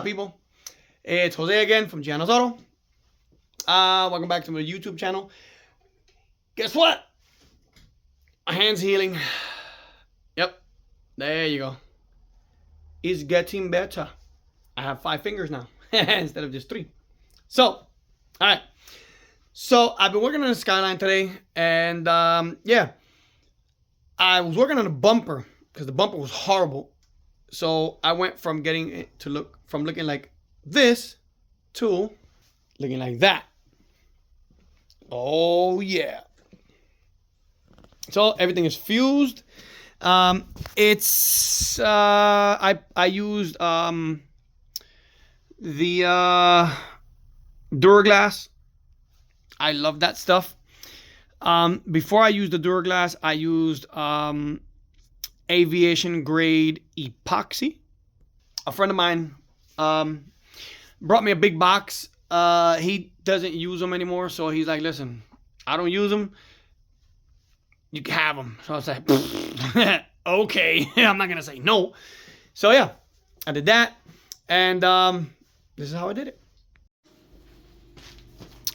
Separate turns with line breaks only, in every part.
people? It's Jose again from Gianno's Auto. Welcome back to my YouTube channel. Guess what? My hand's healing. Yep, there you go. It's getting better. I have 5 fingers now instead of just 3. So, alright. So, I've been working on the Skyline today. And, yeah. I was working on a bumper because the bumper was horrible. So, I went from getting it to looking like this to looking like that. Oh, yeah. So, everything is fused. I used the Duraglass. I love that stuff. Before I used the Duraglass, I used aviation grade epoxy. A friend of mine brought me a big box. He doesn't use them anymore, so he's like, listen, I don't use them. You can have them. So I was like, okay, I'm not going to say no. So yeah, I did that. And this is how I did it.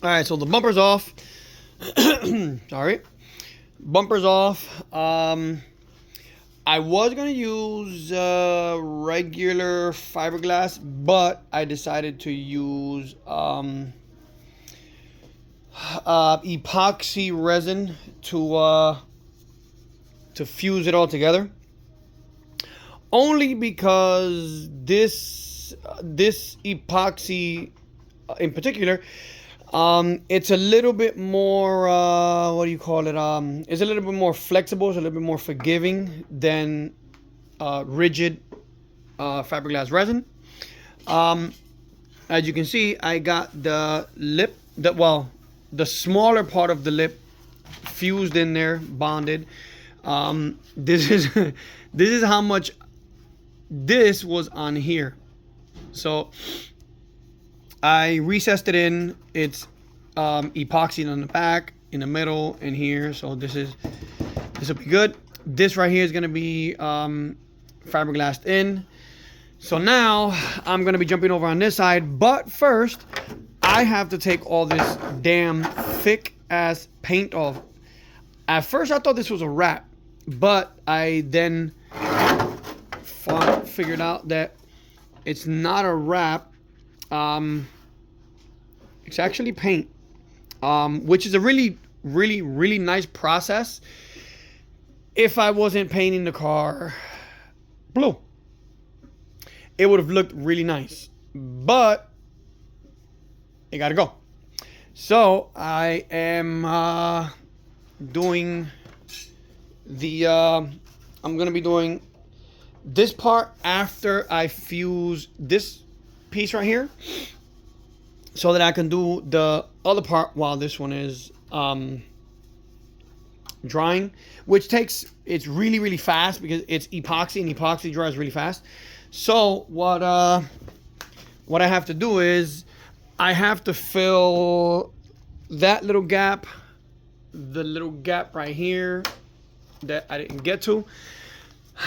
All right, so the bumper's off. Sorry. Bumper's off. I was going to use regular fiberglass, but I decided to use epoxy resin to fuse it all together. Only because this epoxy in particular, it's a little bit more what do you call it? It's a little bit more flexible, it's a little bit more forgiving than rigid fiberglass resin. As you can see, I got the lip, the smaller part of the lip fused in there, bonded. This is how much this was on here. So I recessed it in. It's epoxied on the back, in the middle, and here. So this will be good. This right here is gonna be fiberglassed in. So now I'm gonna be jumping over on this side, but first I have to take all this damn thick ass paint off. At first I thought this was a wrap, but I then figured out that it's not a wrap. It's actually paint, which is a really nice process. If I wasn't painting the car blue, it would have looked really nice, but it gotta go. So I am doing the I'm gonna be doing this part after I fuse this piece right here, so that I can do the other part while this one is drying, which it's really fast because it's epoxy, and epoxy dries really fast. So what I have to do is I have to fill that little gap, the little gap right here that I didn't get to.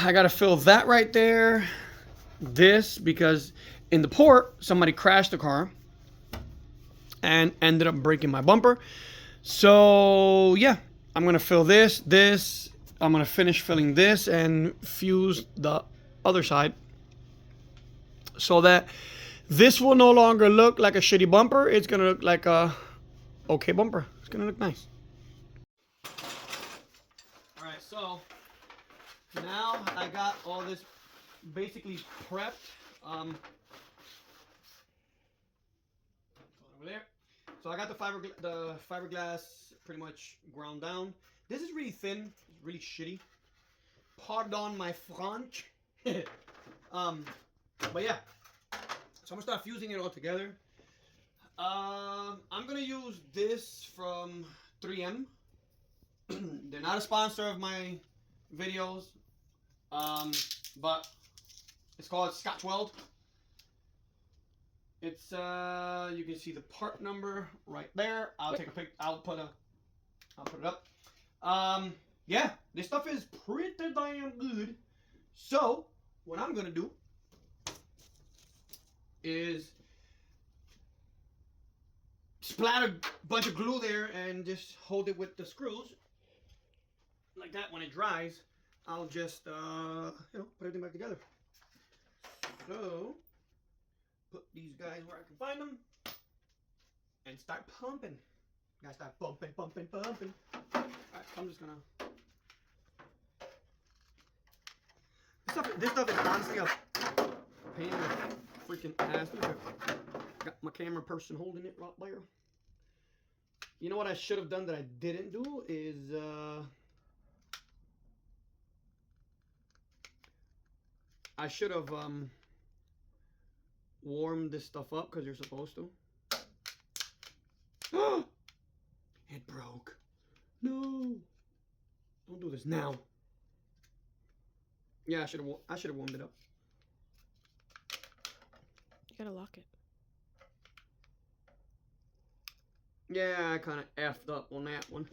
I gotta fill that right there. This, because in the port somebody crashed the car and ended up breaking my bumper. So yeah, I'm gonna fill this. I'm gonna finish filling this and fuse the other side, so that this will no longer look like a shitty bumper. It's gonna look like a okay bumper. It's gonna look nice. All right, so now I got all this basically prepped. Over there. So I got the fiberglass pretty much ground down. This is really thin, really shitty. Pardon my French. But yeah. So I'm gonna start fusing it all together. I'm gonna use this from 3M. They're not a sponsor of my videos, but it's called Scotch Weld. It's you can see the part number right there. I'll take a pic. I'll put it up. Yeah, this stuff is pretty damn good. So what I'm gonna do is splat a bunch of glue there and just hold it with the screws like that. When it dries, I'll just put everything back together. So put these guys where I can find them and start pumping. Gotta start pumping. Alright, I'm just gonna. This stuff is honestly a pain in the freaking ass. Got my camera person holding it right there. You know what I should have done that I didn't do is I should have warmed this stuff up because you're supposed to. It broke. No. Don't do this now. Yeah, I should have warmed it up.
You gotta lock it.
Yeah, I kind of effed up on that one.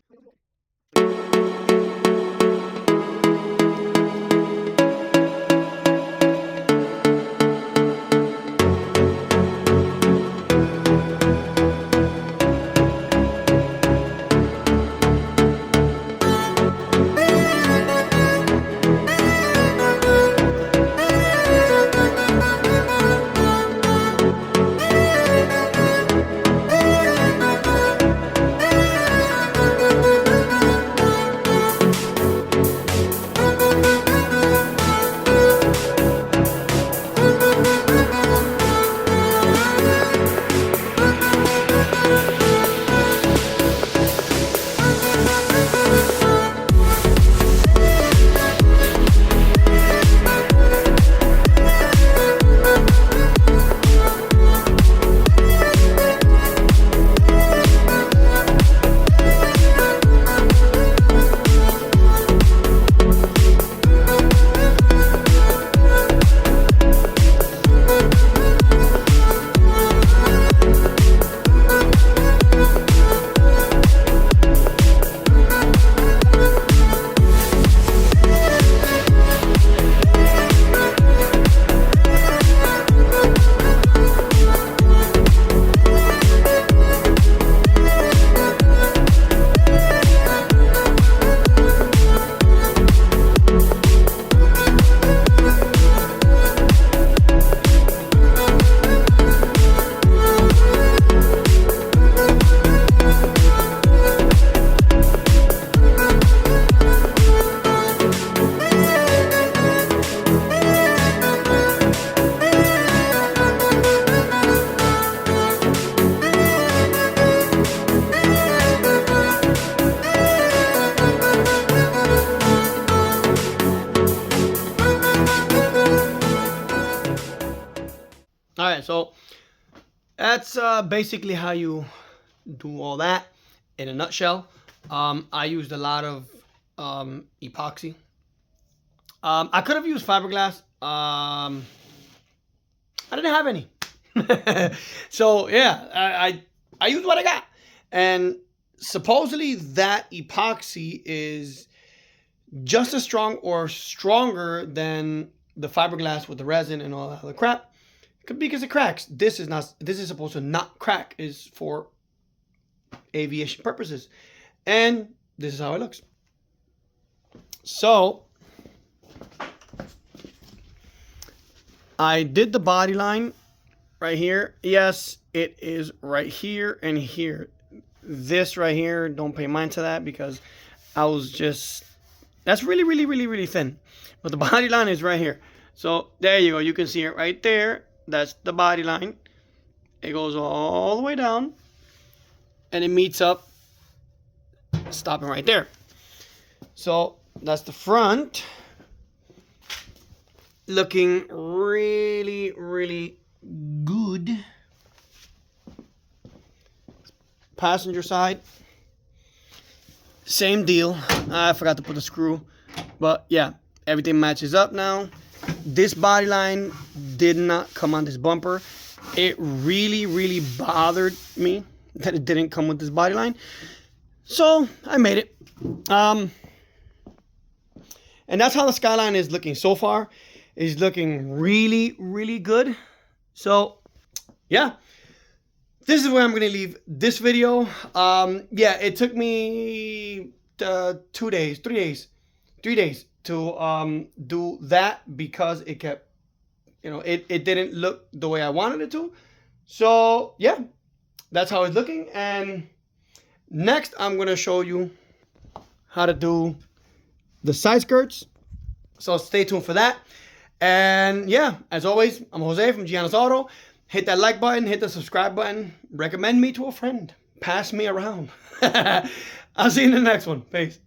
Alright, so that's basically how you do all that in a nutshell. I used a lot of epoxy. I could have used fiberglass. I didn't have any. So yeah, I used what I got. And supposedly that epoxy is just as strong or stronger than the fiberglass with the resin and all that other crap. Because it cracks. This is supposed to not crack. Is for aviation purposes. And this is how it looks. So I did the body line right here. Yes, it is right here and here. This right here, don't pay mind to that because I was just, that's really thin. But the body line is right here. So there you go. You can see it right there. That's the body line. It goes all the way down and it meets up, stopping right there. So that's the front, looking really good. Passenger side, same deal. I forgot to put the screw, but yeah, everything matches up now. This body line did not come on this bumper. It really bothered me that it didn't come with this body line. So I made it. And that's how the Skyline is looking so far. It's looking really good. So yeah, this is where I'm going to leave this video. Yeah, it took me 2 days, 3 days to do that because it kept, it didn't look the way I wanted it to. So yeah, that's how it's looking. And next I'm going to show you how to do the side skirts. So stay tuned for that. And yeah, as always, I'm Jose from Gianna's Auto. Hit that like button, hit the subscribe button, recommend me to a friend, pass me around. I'll see you in the next one. Peace.